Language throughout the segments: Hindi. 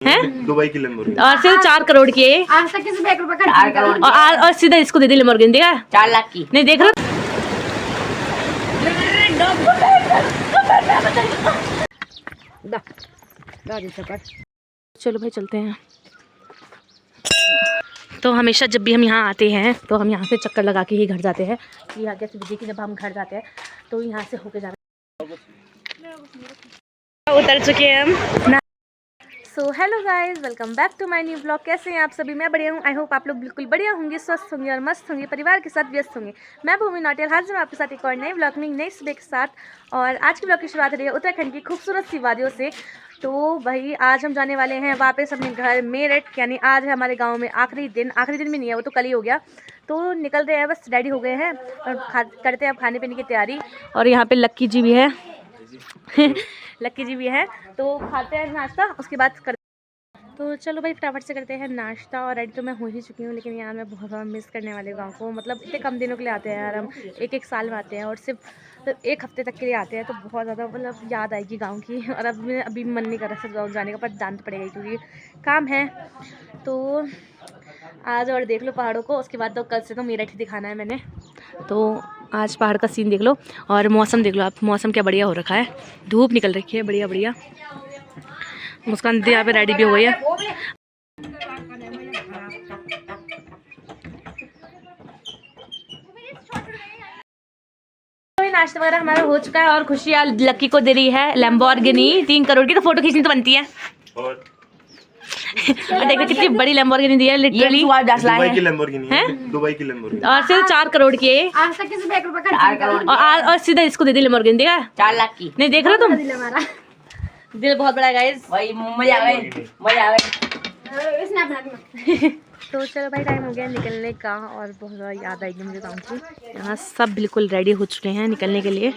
हैं दुबई की लैम्बोर्गिनी और सिर्फ 4 करोड़ की है आज तक किसी पे 1 रुपया खर्च नहीं करा। और सीधा इसको दे दी लैम्बोर्गिनी, देखा 4 लाख की। नहीं देख रहे चलो भाई चलते हैं। तो हमेशा जब भी हम यहाँ आते हैं तो हम यहाँ से चक्कर लगा के ही घर जाते हैं। यहाँ कैसे भी देखिए, जब हम घर जाते हैं तो यहाँ से होके जाना। उतर चुके हैं हम। So hello guys, welcome back to my new blog. कैसे हैं आप सभी? मैं बढ़िया हूँ। आई होप आप लोग बिल्कुल बढ़िया होंगे, स्वस्थ होंगे और मस्त होंगे, परिवार के साथ व्यस्त होंगे। मैं भूमि नौटियाल हाजिर हूँ आपके साथ एक और नई ब्लॉग में, नई सुबह के साथ। और आज की ब्लॉग की शुरुआत हो रही है उत्तराखंड की खूबसूरत सी वादियों से। तो भाई आज हम जाने वाले हैं वापस अपने घर मेरठ, यानी आज है हमारे गाँव में आखिरी दिन भी नहीं है, वो तो कल ही हो गया। तो निकल रहे हैं, बस रेडी हो गए हैं और करते हैं अब खाने पीने की तैयारी। और यहाँ पे लक्की जी भी है लक्की जी भी है। तो खाते हैं नाश्ता, उसके बाद कर। तो चलो भाई फटाफट से करते हैं नाश्ता। और रेडी तो मैं हो ही चुकी हूँ, लेकिन यार मैं बहुत ज़्यादा मिस करने वाले गाँव को। मतलब इतने कम दिनों के लिए आते हैं यार, हम एक साल में आते हैं और सिर्फ 1 हफ्ते तक के लिए आते हैं। तो बहुत ज़्यादा मतलब याद आएगी गाँव की। और अब मैं अभी मन नहीं कर रहा सिर्फ गाँव जाने का, पर जाना पड़ेगा क्योंकि काम है। तो आज और देख लो पहाड़ों को, उसके बाद तो कल से तो मेरठ ही दिखाना है मैंने। तो आज पहाड़ का सीन देख लो और मौसम देख लो आप, मौसम क्या बढ़िया हो रखा है, धूप निकल रखी है बढ़िया बढ़िया। मुस्कान दी यहाँ पे रेडी भी हो गई है। नाश्ता वगैरह हमारा हो चुका है और खुशियाँ लक्की को दे रही है लैम्बोर्गिनी 3 करोड़ की। तो फोटो खींचनी तो बनती है। और देखो कितनी बड़ी लैम्बोर्गिनी दी है, लिटरली दुबई की लैम्बोर्गिनी है, दुबई की लैम्बोर्गिनी और सिर्फ 4 करोड़ की है। आज तक किसी पे 1 रुपया खर्च नहीं करा। और सीधा इसको दे दी लैम्बोर्गिनी, देखा 4 लाख की। नहीं देख रहे तुम? दिल हमारा दिल बहुत बड़ा है गाइस। भाई मजा आ गई, मजा आ गई। इसने अपना तो चलो भाई टाइम हो गया निकलने का और बहुत ज़्यादा याद आएगी मुझे गाँव की। यहाँ सब बिल्कुल रेडी हो चुके हैं निकलने के लिए।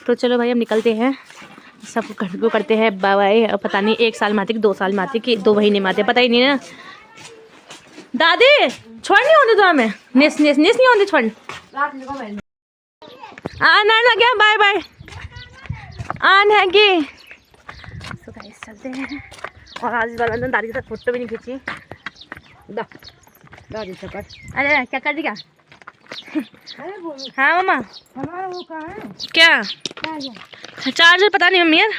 तो चलो भाई हम निकलते हैं, सब घर को करते हैं बाय बाय। पता नहीं 1 साल में आती कि 2 साल में आती कि 2 महीने में आते, पता ही नहीं ना। दादी छोड़ नहीं होती तो हमें नेस नेस नेस नहीं होती छोड़ ना ना क्या बाय बाय आन है कि। सो गाइस चलते हैं। और आज इस बार मैंने दादी के साथ फोटो भी नहीं खींची। दादी से कर। अरे क्या कर दी क्या? हाँ मम्मा हमारा वो कहाँ है? क्या चार्जर पता नहीं मम्मी यार।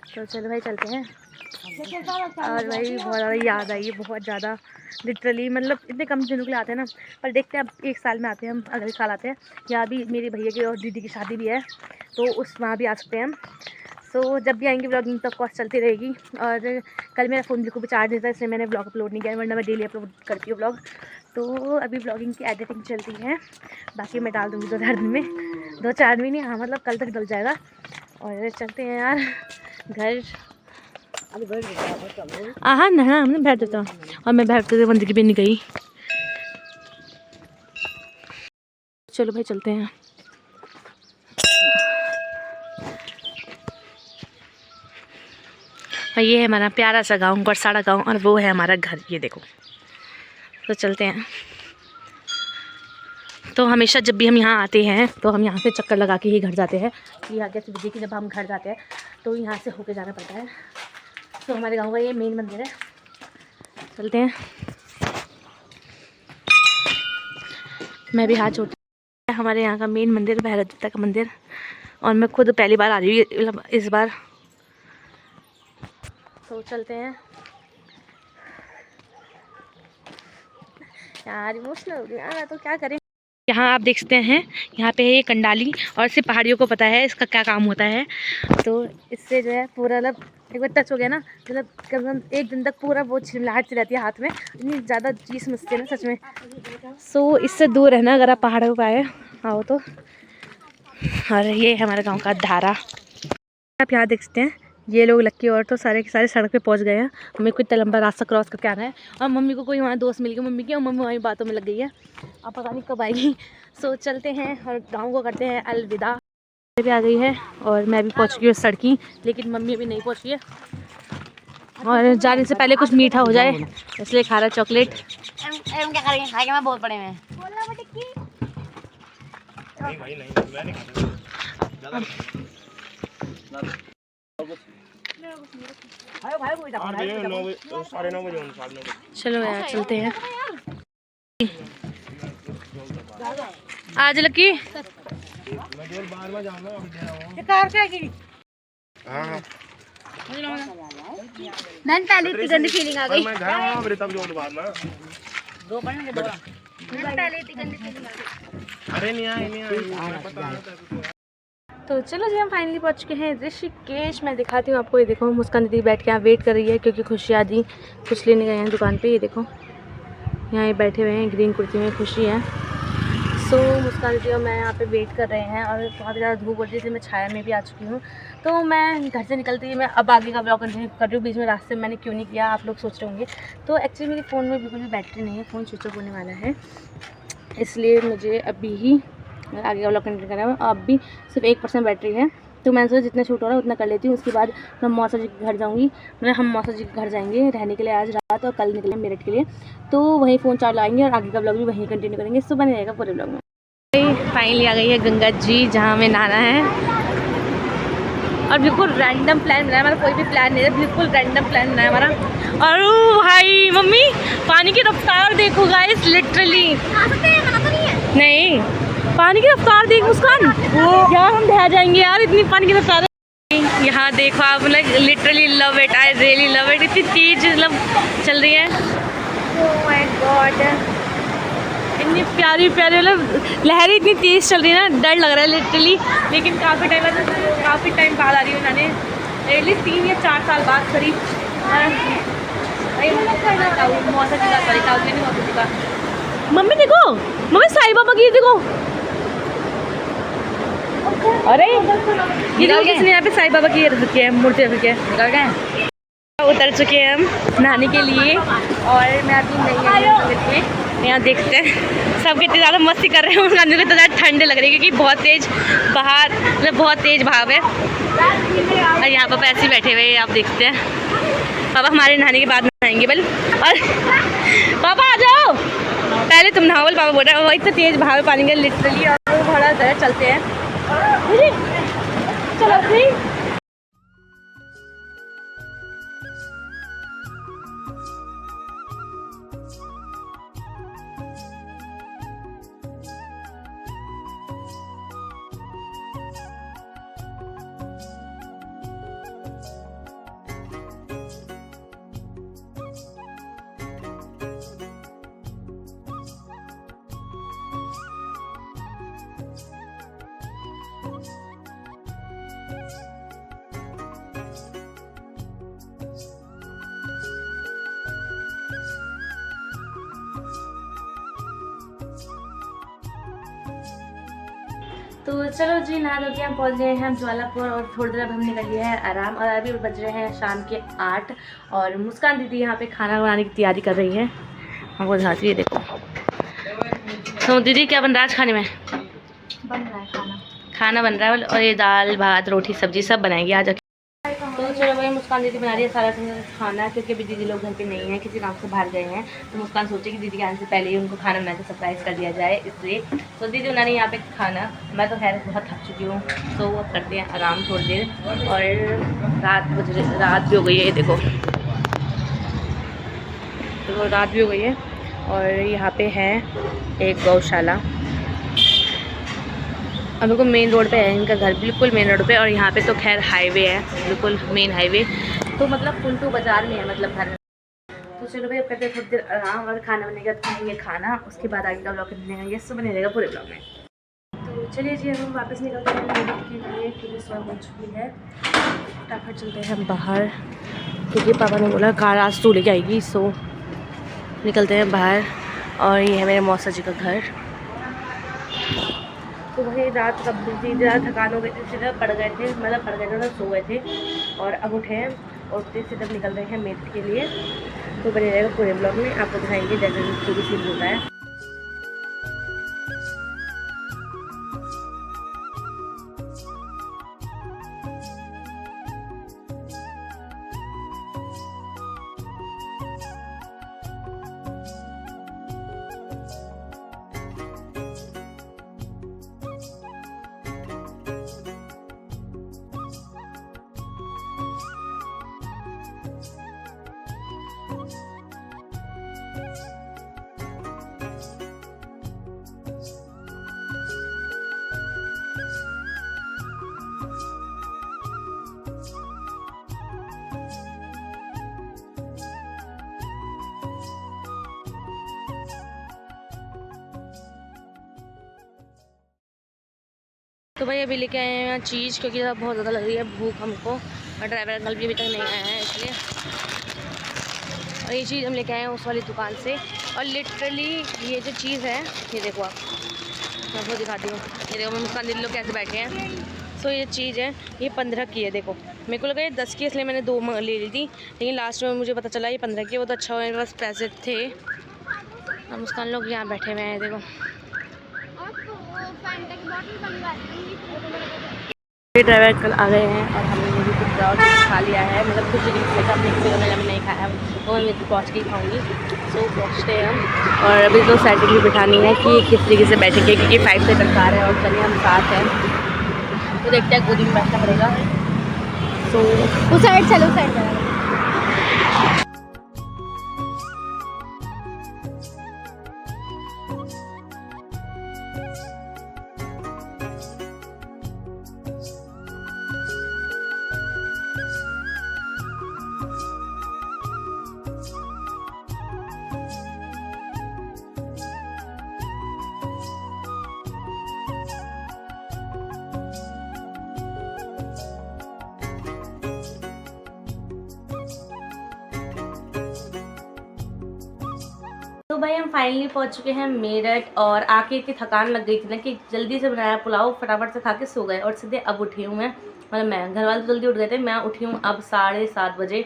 तो चलो भाई चलते हैं। और भाई बहुत ज़्यादा याद आई, बहुत ज़्यादा लिटरली। मतलब इतने कम दिनों के लिए आते हैं ना, पर देखते हैं अब 1 साल में आते हैं हम, अगले साल आते हैं। या अभी मेरे भैया की और दीदी की शादी भी है, तो उस वहाँ भी आ सकते हैं हम। सो जब भी आएंगे ब्लॉगिंग तो ऑफकोर्स चलती रहेगी। और कल मेरा फ़ोन बिल्कुल भी चार्ज नहीं था, इसलिए मैंने ब्लॉग अपलोड नहीं किया, वरना मैं डेली अपलोड करती हूँ ब्लॉग। तो अभी ब्लॉगिंग की एडिटिंग चलती है, बाकी मैं डाल दूँगी 2-4 दिन में, 2-4 दिन नहीं, हाँ मतलब कल तक डल जाएगा। और चलते हैं यार घर। हाँ ना हमने बैठ देता हूँ और मैं बैठते थे मंदिर भी नहीं गई। चलो भाई चलते हैं। ये है हमारा प्यारा सा गाँव, गौरसाड़ा गाँव, और वो है हमारा घर, ये देखो। तो चलते हैं। तो हमेशा जब भी हम यहाँ आते हैं तो हम यहाँ से चक्कर लगा के ही घर जाते हैं। यहाँ कैसे भी देखिए, जब हम घर जाते हैं तो यहाँ से होके जाना पड़ता है। तो हमारे गांव का ये मेन मंदिर है, चलते हैं। मैं भी हाथ जोड़ती। हमारे यहाँ का मेन मंदिर भैरव देवता का मंदिर, और मैं खुद पहली बार आ रही हूँ इस बार। तो चलते हैं यार, इमोशनल हो गई यार, तो क्या करें। यहाँ आप देख सकते हैं, यहाँ पे है ये कंडाली, और सिर्फ पहाड़ियों को पता है इसका क्या काम होता है। तो इससे जो है पूरा मतलब एक बार टच हो गया ना, मतलब कम से कम 1 दिन तक पूरा वो झिलमिलाहट सी रहती है हाथ में, इतनी ज़्यादा चीज़ समझती है ना सच में। सो इससे दूर रहना अगर आप पहाड़ों पर आए आओ तो। और ये है हमारे गाँव का धारा। आप यहाँ देख सकते हैं, ये लोग लक्की और तो सारे के सारे सड़क पे पहुँच गए हैं। हमें कुछ लंबा रास्ता क्रॉस करके आना है। और मम्मी को कोई वहाँ दोस्त मिल गई मम्मी की, और मम्मी वहीं बातों में लग गई है, अब पता नहीं कब आएगी। सो चलते हैं और गाँव को करते हैं अलविदा। भी आ गई है और मैं भी पहुँच गई हूँ सड़की, लेकिन मम्मी अभी नहीं पहुँची है। और जाने से पहले कुछ मीठा हो जाए इसलिए खा रहा चॉकलेट। क्या करेंगे, खाएंगे मैं बहुत पड़े में। नहीं भाई नहीं, मैं नहीं खाता। ये 9 बजे 9:30 बजे 9:30 बजे। चलो यार चलते हैं। आज लकी मैं केवल बाहर में जाऊंगा अभी दे रहा हूं। कार क्या की हां मैंने पहले इतनी गंदी फीलिंग आ पर मैं घर आऊंगा फिर तब जो बाद में दो पढ़ने के दो पहले इतनी गंदी फीलिंग आ गई। अरे नहीं आई पता है। तो चलो जी हम फाइनली पहुंच चुके हैं ऋषिकेश। मैं दिखाती हूँ आपको। ये देखो मुस्कान दीदी बैठ के यहाँ वेट कर रही है क्योंकि खुशी आदि कुछ लेने गए हैं दुकान पे। ये देखो यहाँ ये बैठे हुए हैं ग्रीन कुर्ती में, खुशी है। सो मुस्कान दीदी और मैं यहाँ पे वेट कर रहे हैं और बहुत ज़्यादा धूप हो रही थी। मैं छाया में भी आ चुकी हूँ। तो मैं घर से निकलती ही मैं अब आगे का ब्लॉग कंटिन्यू कर रही हूँ। बीच में रास्ते में मैंने क्यों नहीं किया आप लोग सोच रहे होंगे। तो एक्चुअली मेरे फ़ोन में बिल्कुल भी बैटरी नहीं है, फ़ोन स्विच ऑफ होने वाला है, इसलिए मुझे अभी ही आगे का ब्लॉग कंटिन्यू करना है। अब भी सिर्फ 1% बैटरी है, तो मैंने सोचा जितना शूट हो रहा है उतना कर लेती हूँ। उसके बाद मैं मौसा जी के घर जाऊँगी। मतलब हम मौसा जी के घर जाएंगे रहने के लिए आज रात, और कल निकलेंगे मेरठ के लिए। तो वहीं फ़ोन चार्ज लगाएंगे और आगे का ब्लॉग भी वहीं कंटिन्यू करेंगे। सुबह नहीं रहेगा पूरे ब्लॉग में। फाइनली आ गई है गंगा जी जहाँ हमें नहाना है। और बिल्कुल रैंडम प्लान बनाया हमारा, कोई भी प्लान नहीं है, बिल्कुल रैंडम प्लान बनाया हमारा। और भाई मम्मी पानी की रफ्तार देखो गाइस, लिटरली नहीं पानी की रफ्तार देख मुस्कान, यार हम बह जाएंगे यार, इतनी पानी की रफ्तार है। यहाँ देखो आप, like literally love it, I really love it. इतनी तेज मतलब चल रही है। ओह माय गॉड, इतनी प्यारी प्यारी मतलब लहरें इतनी तेज़ चल रही है ना, डर लग रहा है लिटरली। लेकिन काफ़ी टाइम बाद आ रही हूँ मैंने, एटलीस्ट 3 या 4 साल बाद करीब। मम्मी देखो, मम्मी साईं बाबा की देखो। अरे ये देखो किसने यहाँ पे साईं बाबा की रखी है, मूर्ति रखी है। निकल गए उतर चुके हैं हम नहाने के लिए और मैं अभी नहीं आई हूँ। यहाँ देखते हैं सब कितनी ज़्यादा मस्ती कर रहे हैं। उन को तो ज़्यादा ठंड लग रही है क्योंकि बहुत तेज़ बाहर मतलब बहुत तेज़ भाव है। और यहाँ पापा ऐसे ही बैठे हुए हैं, आप देखते हैं। पापा हमारे नहाने के बाद नहाएंगे बल। और पापा आ जाओ, पहले तुम नहाओ। पापा बोल रहे हैं, वो इतना तेज़ भाव है पानी का लिटरली। और वो बड़ा ज़रा चलते हैं, चलो फिर। तो चलो जी नहा धो के हम पहुँच गए हैं ज्वालापुर और थोड़ी देर अब हम निकल गए हैं आराम। और अभी बज रहे हैं शाम के 8 और मुस्कान दीदी यहाँ पे खाना बनाने की तैयारी कर रही है। हमको दिखाती है, देखो। तो दीदी क्या बन रहा है आज खाने में? बन रहा है खाना बन रहा है और ये दाल भात रोटी सब्जी सब बनाएंगे आज। तो चलो भाई मुस्कान दीदी बना रही है सारा खाना क्योंकि अभी दीदी लोग घर पे नहीं हैं, किसी काम से बाहर गए हैं। तो मुस्कान सोचे कि दीदी के आने से पहले ही उनको खाना बना के सरप्राइज़ कर दिया जाए, इसलिए तो दीदी बनाने यहाँ पे खाना। मैं तो खैर बहुत थक चुकी हूँ, तो वो करते हैं आराम थोड़ी देर। और रात भी हो गई है, ये देखो तो रात भी हो गई है। और यहाँ पे है एक गौशाला। और बिल्कुल मेन रोड पे है इनका घर, बिल्कुल मेन रोड पे। और यहाँ पे तो खैर हाईवे है, बिल्कुल मेन हाईवे, तो मतलब फुलटू बाज़ार में है मतलब घर। तो चलो भाई अब करते हैं थोड़ी देर आराम और खाना बनेगा तो खाएंगे खाना, उसके बाद आगे का ब्लॉग करने ये सब बने रहेगा पूरे ब्लॉग में। तो चलिए जी हम वापस निकलते हैं मेरठ के लिए क्योंकि सुबह हो चुकी है। फटाफट चलते हैं हम बाहर क्योंकि पापा ने बोला कार आज तो लेके आएगी। सो निकलते हैं बाहर। और ये है मेरे मौसा जी का घर। तो वही रात का ज़्यादा थकान हो गई थी, सीधा पड़ गए थे, मतलब पड़ गए थे तो सो गए थे। और अब उठे हैं और सीधा निकल रहे हैं मेरठ के लिए। तो बने रहेगा पूरे ब्लॉग में, आपको दिखाएंगे जैसे जो भी सीन होता है। तो भाई अभी लेके आए हैं यहाँ चीज़, क्योंकि बहुत ज़्यादा लग रही है भूख हमको, और ड्राइवर अंकल भी अभी तक नहीं आया है इसलिए। और ये चीज़ हम लेके आए हैं उस वाली दुकान से, और लिटरली ये जो चीज़ है, ये देखो आप, मैं आपको दिखाती हूँ। ये देखो मैं मुस्कान दीदी लोग कैसे बैठे हैं। सो ये चीज़ है, ये 15 की है। देखो मेरे को लगा ये 10 की, इसलिए मैंने 2 ले ली थी, लेकिन लास्ट में मुझे पता चला ये 15 की है। वो तो अच्छा हुआ मेरे पास पैसे थे। और मुस्कान लोग यहाँ बैठे हुए हैं, देखो ये ड्राइवर कल आ गए हैं, और हमने भी कुछ और खा लिया है, मतलब कुछ मैंने नहीं खाया, वो मैं पहुँच के खाऊंगी। सो पहुँचते हैं हम, और अभी तो सेटिंग भी बिठानी है कि किस तरीके से बैठेंगे, क्योंकि 5 से कार है और चलिए हम साथ हैं, तो देखते हैं गोदी में बैठना पड़ेगा। सो उस साइड चलो, उस साइड चलो। तो भाई हम फाइनली पहुंच चुके हैं मेरठ, और आके इतनी थकान लग गई थी ना कि जल्दी से बनाया पुलाव, फटाफट से खा के सो गए, और सीधे अब उठी हूँ मैं, मतलब मैं, घर वाले तो जल्दी उठ गए थे, मैं उठी हूँ अब 7:30 बजे।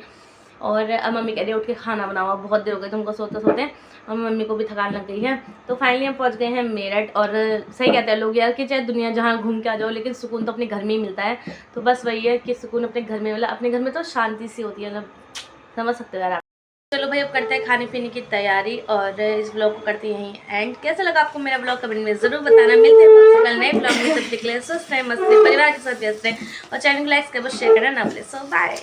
और अब मम्मी कह रही है उठ के खाना बनाओ, बहुत देर हो गई तुमको सोते सोते, और मम्मी को भी थकान लग गई है। तो फाइनली हम पहुँच गए हैं मेरठ, और सही कहते हैं लोग यार कि चाहे दुनिया जहाँ घूम के आ जाओ, लेकिन सुकून तो अपने घर में ही मिलता है। तो बस वही है कि सुकून अपने घर में, मतलब अपने घर में तो शांति सी होती है, मतलब समझ सकते हो यार आप। चलो भाई अब करते हैं खाने पीने की तैयारी, और इस ब्लॉग को करते हैं यहीं एंड। कैसा लगा आपको मेरा ब्लॉग कमेंट में ज़रूर बताना। मिलते हैं आपसे कल नए ब्लॉग में, तब तक के लिए स्वस्थ रहें, मस्त रहें, परिवार के साथ व्यस्त रहें, और चैनल को लाइक करो, शेयर करना ना भूलें। सो बाय।